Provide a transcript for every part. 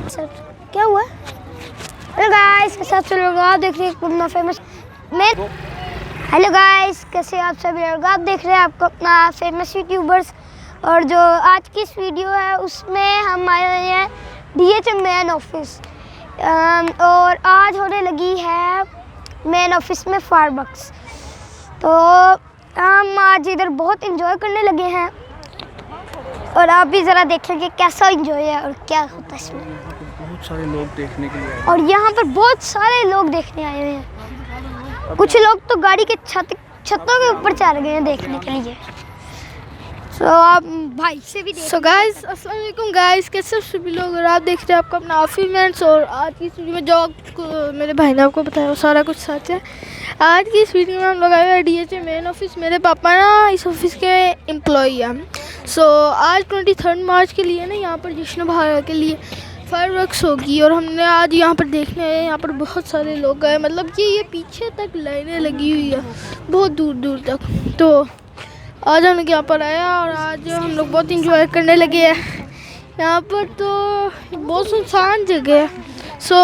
Sir क्या हुआ? Hello guys, कैसे आप सब लोग? आप देख रहे हैं अपना फेमस हेलो गाइस, कैसे आप सभी लोग? आप देख रहे हैं आपको अपना फेमस यूट्यूबर्स। और जो आज की इस वीडियो है उसमें हम आए हुए हैं DHA मेन ऑफिस। और आज होने लगी है मेन ऑफिस में फायरवर्क्स। तो हम आज इधर बहुत इंजॉय करने लगे हैं और आप भी ज़रा देखेंगे कैसा इंजॉय है और क्या होता है इसमें। बहुत सारे लोग देखने के लिए आए और यहाँ पर बहुत सारे लोग देखने आए हुए हैं। कुछ लोग तो गाड़ी के छतों के ऊपर चढ़ गए हैं देखने के लिए। तो आप भाई से भी सो गाइस, अस्सलाम वालेकुम गाइस, कैसे सभी लोग? और आप देख रहे हैं आपका अपना ऑफिस। और आज की इस वीडियो में जो आपको मेरे भाई ने आपको बताया वो सारा कुछ सच है। आज की इस वीडियो में हम लोग आए हैं DHA मेन ऑफिस। मेरे पापा ना इस ऑफिस के एम्प्लॉई हैं। सो आज 23 मार्च के लिए ना यहाँ पर जश्न बहार के लिए फायरवर्क्स होगी और हमने आज यहाँ पर देखने आए। यहाँ पर बहुत सारे लोग आए, मतलब कि ये पीछे तक लाइनें लगी हुई है बहुत दूर दूर तक। तो आज हम लोग यहाँ पर आया और आज हम लोग बहुत इंजॉय करने लगे हैं। यहाँ पर तो बहुत सुनसान जगह है। सो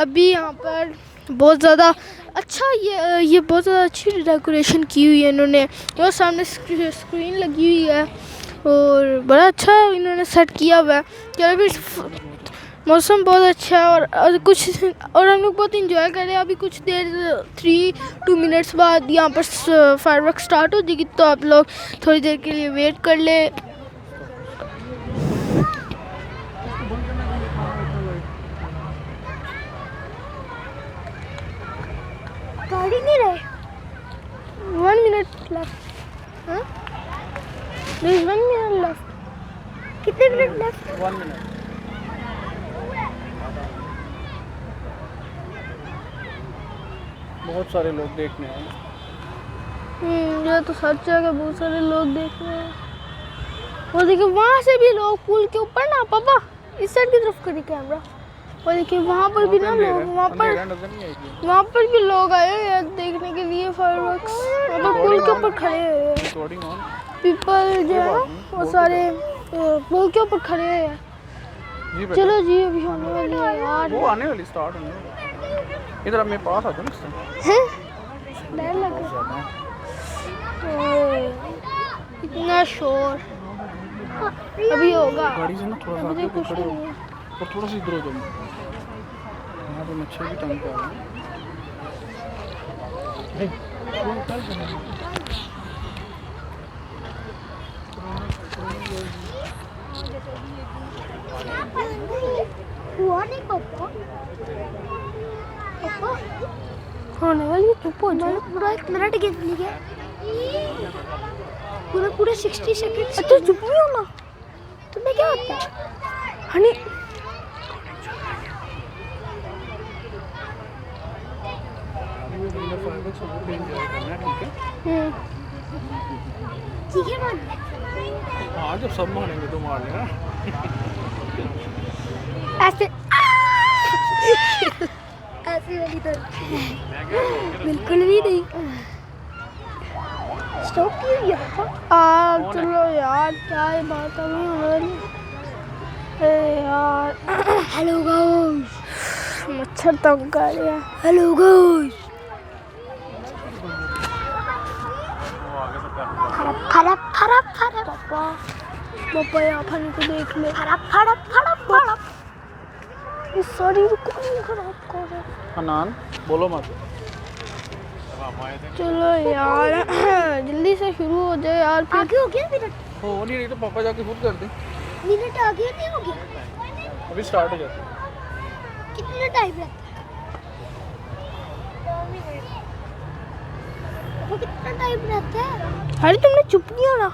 अभी यहाँ पर बहुत ज़्यादा अच्छा ये बहुत ज़्यादा अच्छी डेकोरेशन की हुई है इन्होंने। और सामने स्क्रीन लगी हुई है और बड़ा अच्छा इन्होंने सेट किया हुआ है। क्या अभी मौसम बहुत अच्छा है और हम लोग बहुत इंजॉय कर रहे हैं। अभी कुछ देर 2 मिनट्स बाद यहाँ पर फायरवर्क स्टार्ट हो जाएगी, तो आप लोग थोड़ी देर के लिए वेट कर ले। गाड़ी नहीं रहे 1 मिनट लेफ्ट। हाँ, 1 मिनट लेफ्ट। कितने मिनट लेफ्ट? 1 मिनट। बहुत सारे लोग देखने आए। ये तो सच है कि बहुत सारे लोग देख रहे हैं। और देखिए वहाँ से भी लोग पुल के ऊपर ना, पापा इस साइड की तरफ करिए कैमरा। और देखिए वहाँ पर भी ना लोग, वहाँ पर भी लोग आए हुए हैं देखने के लिए फायरवर्क्स। वहाँ पर पुल के ऊपर खड़े हुए हैं पीपल जो है ना, वो सारे पुल के ऊपर खड़े हुए हैं। चलो जी, अभी होने वाली है यार, वो आने वाली स्टार्ट होने वाली। इधर मेरे पास आ जाओ ना। डर लग रहा है। इतना शोर अभी होगा। गाड़ी से ना थोड़ा सा आगे खड़े हो और थोड़ा सा इधर हो जाओ। यहाँ पे मच्छर भी तंग कर रहे हुआ नहीं पापा। होने वाली, चुप हो जाओ। पूरा 1 मिनट गिन लिया, पूरा 60 सेकंड। अच्छा चुप नहीं होना, तुम्हें क्या होता है? हनी ठीक है मान। हाँ, जब सब मारेंगे तो मार लेना। ऐसे ऐसे वाली तो बिल्कुल भी नहीं। स्टॉप क्यों यार? चलो यार, क्या है बात अभी हमारी। यार हेलो गाइस, मच्छर तंग कर रहा है। Hello guys. खराब पापा यहाँ फनी को देख ले। खराब इस सारी रिकॉर्डिंग खराब कर रहा है। हनान बोलो मत। चलो यार जल्दी से शुरू हो जाए यार। फिर आगे हो गया मिनट? हो नहीं रही तो पापा जाके खुद कर दे। मिनट आगे नहीं हो गया? अभी स्टार्ट हो जाता है। कितना टाइम लगता है? 2 मिनट। वो कितना टाइम रहता है? अरे तुमने चुप नहीं होना।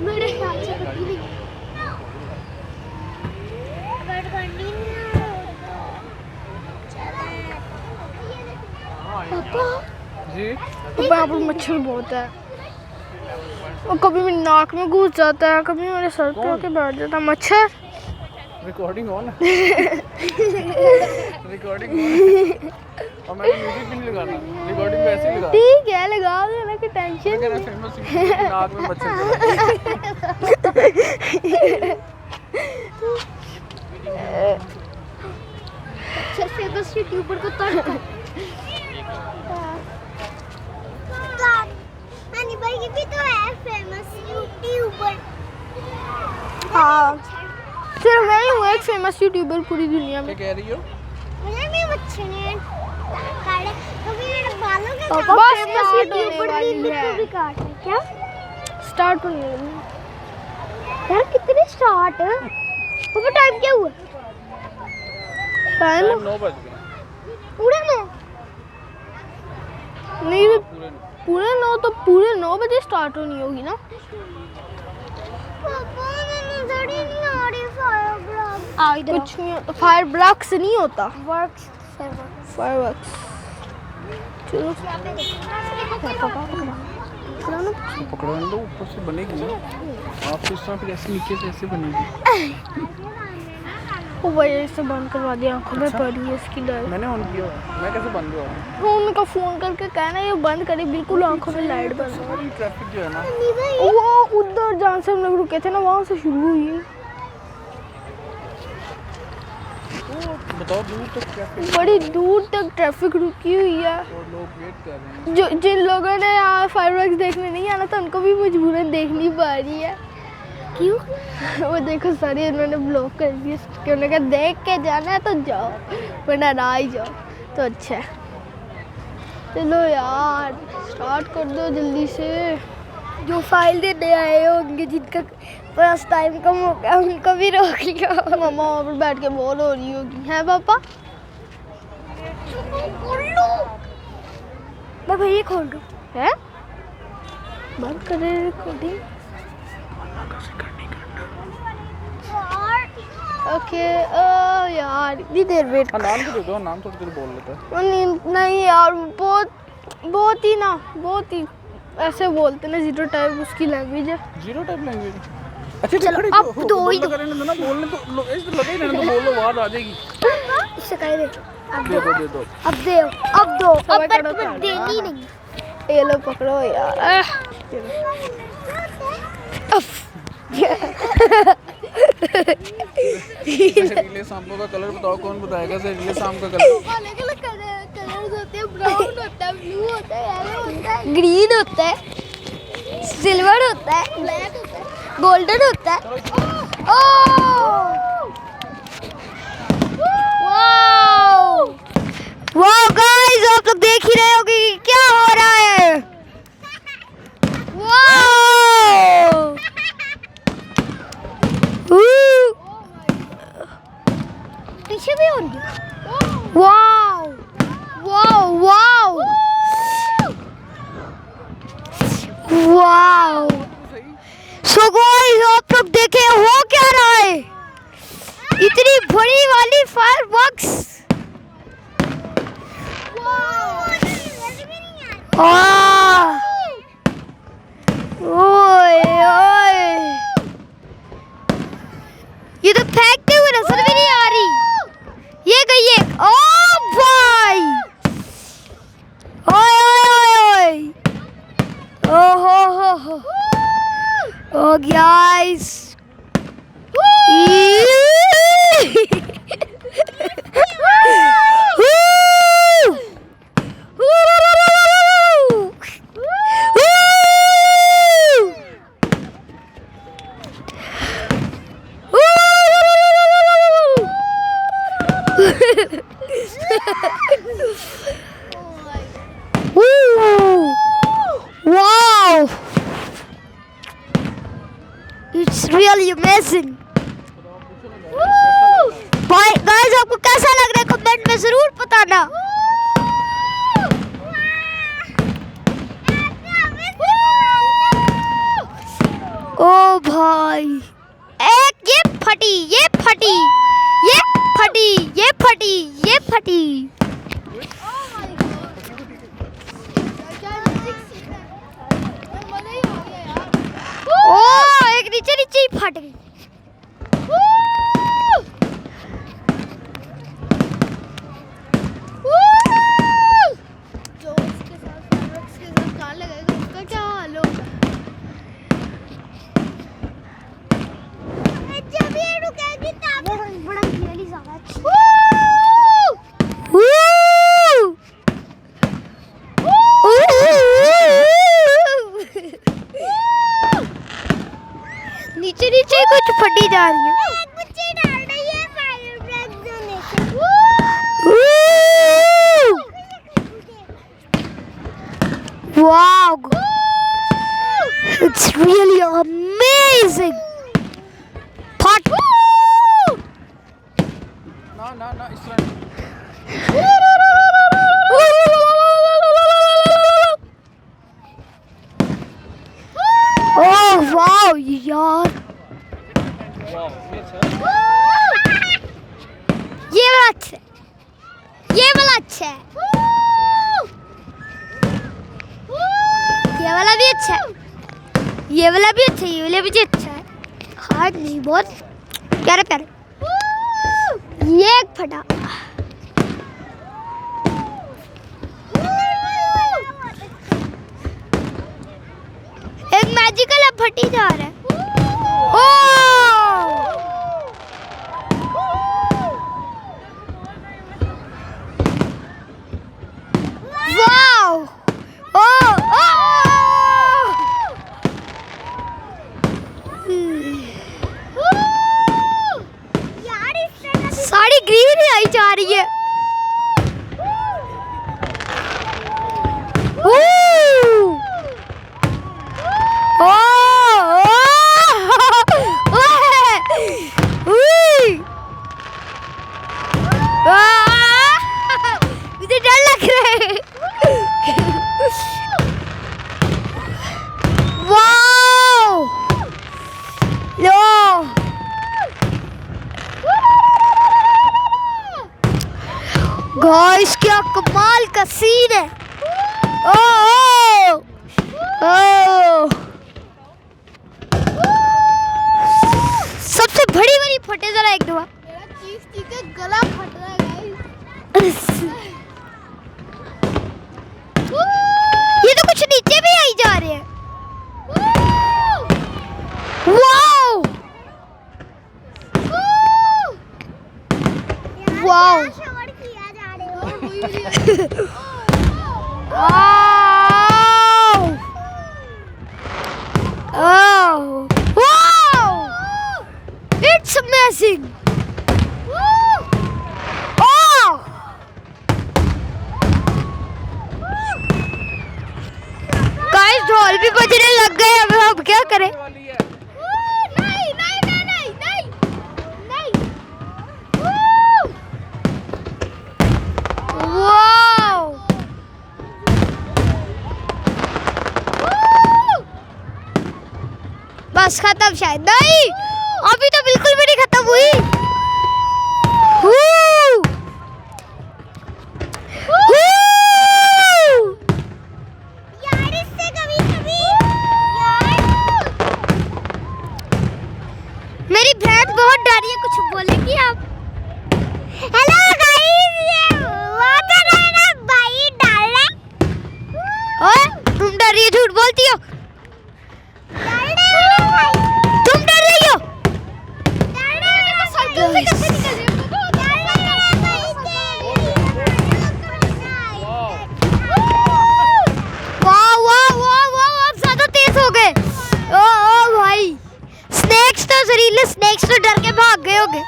मेरे ख्याल से कुछ नहीं। पापा जी, पापा यहाँ पर मच्छर बहुत है और कभी मेरी नाक में घुस जाता है, कभी मेरे सर पे आके बैठ जाता है मच्छर। Recording on. Recording on. और मैंने म्यूजिक भी नहीं लगाना, रिकॉर्डिंग पे ऐसे ही लगा। ठीक है, लगा देना कि टेंशन मैं कह रहा फेमस नाक में मच्छर चला। अच्छा फेमस यूट्यूबर को तड़का नानी भाई ये भी तो है फेमस यूट्यूबर। हाँ, सिर्फ मैं ही हूँ एक फेमस यूट्यूबर पूरी दुनिया में। क्या कह रही हो? मुझे भी अच्छे ने काटे तो भी मेरे बालों के पापा, साथ फेमस फेमस यूट्यूबर यूट्यूबर वाली भी है। भी काट है क्या स्टार्ट होने लगी। यार कितने स्टार्ट तो टाइम क्या हुआ टाइम 9 बज गए। पूरे में नहीं, पूरे 9 तो पूरे 9 बजे स्टार्ट होनी होगी ना। पापा मैंने जड़ी नहीं आ रही फायर ब्लॉक कुछ नहीं होता, फायर ब्लॉक्स नहीं होता, वर्क्स फायरवर्क्स। चलो पकड़ो लो, ऊपर से बनेगी ना। आप तो इस तरह फिर ऐसे नीचे से ऐसे बनेगी। वो भाई ऐसे बंद करवा दिया, आंखों में पड़ी है इसकी डर। मैंने ऑन किया, मैं कैसे बंद हुआ? वो उनका फोन करके कहना ये बंद करे, बिल्कुल आंखों में लाइट बंद। सारी ट्रैफिक जो है ना, वो उधर जहाँ से हम लोग रुके थे ना, वहाँ से शुरू हुई है। बताओ दूर तक ट्रैफिक, बड़ी दूर तक ट्रैफिक रुकी हुई है। और लोग वेट कर रहे हैं। जो जिन लोगों ने यहाँ फायरवर्क्स देखने नहीं आना था, उनको भी मजबूरन देखनी पड़ रही है। क्यों? वो देखो सारी उन्होंने ब्लॉक कर दिया, उन्होंने कहा देख के जाना है तो जाओ, वरना ना ही जाओ तो अच्छा है। चलो यार स्टार्ट कर दो जल्दी से। जो फाइल देने आए होंगे जिनका पास टाइम कम हो गया उनको भी रोक लिया। मम्मा वहाँ पर बैठ के बोर हो रही होगी, है पापा? मैं भैया खोल दूँ है बंद करे रिकॉर्डिंग। ओके यार इतनी देर वेट। नाम तो दे दो, नाम थोड़ी देर बोल लेता है। नहीं यार, बहुत ही ना, बहुत ही ऐसे बोलते ना, जीरो टाइप उसकी लैंग्वेज है। Zero type language. अच्छा चलो, खड़ी अब दो ही दो। करने दो ना, बोलने तो ऐसे लगे ही रहने दो, बोलो आवाज आ जाएगी। इससे कह दे दे दो। अब दो अब समय पर करो तुम्हें देनी नहीं। ये लो पकड़ो यार। जहरीले सांपों का कलर बताओ, कौन बताएगा जहरीले सांप का कलर? अलग-अलग कलर्स होते हैं, ब्राउन होता है, ब्लू होता है, येलो होता है, ग्रीन होता है, सिल्वर होता है, ब्लैक होता है, गोल्डन होता है। वाओ गाइस, आप लोग देख ही रहे होगे कि क्या हो रहा है। वाओ पीछे भी होंगे। Wow wow wow wow. So guys आप लोग देखे हो क्या रहा है, इतनी बड़ी वाली फायरवर्क्स। ओए ओए, ये तो फेंकते हुए नजर भी नहीं आ रही। ये गई है। ओ भाई, ओए ओए ओए, ओ हो ओ guys, wow, it's really amazing. भाई गाइस आपको कैसा लग रहा है कमेंट में जरूर बताना। ओ भाई, एक ये फटी, ये फटी, ये फटी, ये फटी, ये फटी। ओ एक नीचे नीचे ही फट गई। really amazing. Hot. ना इस तरह Oh wow यार, ये वाला अच्छा है, ये वाला अच्छा है, ये वाला भी अच्छा है, ये वाला भी अच्छा है, ये वाला भी अच्छा है। हार्ड नहीं, बहुत प्यारे प्यारे। ये एक फटा, एक मैजिकल अब फटी जा रहा है। वाओ, साड़ी ग्रीन ही आई जा रही है। मुझे डर लग रहा है। वाओ, लो गाइस, क्या कमाल का सीन है। सबसे बड़ी बड़ी फटे जरा एक दफा। मेरा चीज का गला फट रहा है गाइस। ये तो कुछ नीचे भी आई जा रहे हैं। Wow wow, it's amazing. Guys, ढोल भी बजने लग गए। अब क्या करें? वाओ, बस खत्म शायद। नहीं, अभी तो बिल्कुल भी नहीं खत्म हुई। यार, इससे कभी-कभी मेरी बहन बहुत डर रही है, कुछ बोलेंगी आप? हेलो गाइस, ये वाटर है ना भाई, डाल रहा है। ओए, तुम डर रही हो, झूठ बोलती हो। तुम डर रही हो? वाह वाह वाह वाह, आप ज्यादा तेज हो गए। ओ भाई, स्नेक्स तो जहरीले स्नेक्स तो डर के भाग गए होंगे।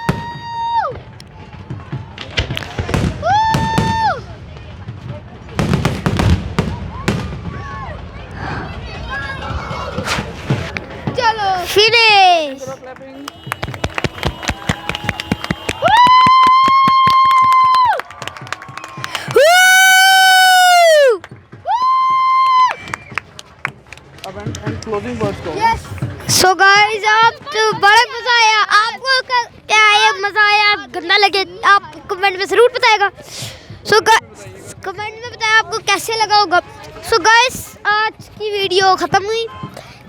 चलो फिनिश। क्लोजिंग वर्ड्स को। सो गाइस, आप तो बड़ा मजा आया। आपको क्या आया, मजा आया, गंदा लगे, आप कमेंट में जरूर बताएगा। सो कमेंट में बताया आपको कैसे लगा होगा। सो गाइस, आज की वीडियो खत्म हुई,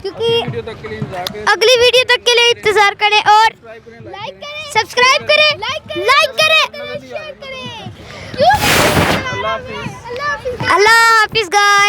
क्योंकि अगली वीडियो तक के लिए इंतजार करें और सब्सक्राइब करें, लाइक करें, शेयर करें। अल्लाह हाफिज गाइस।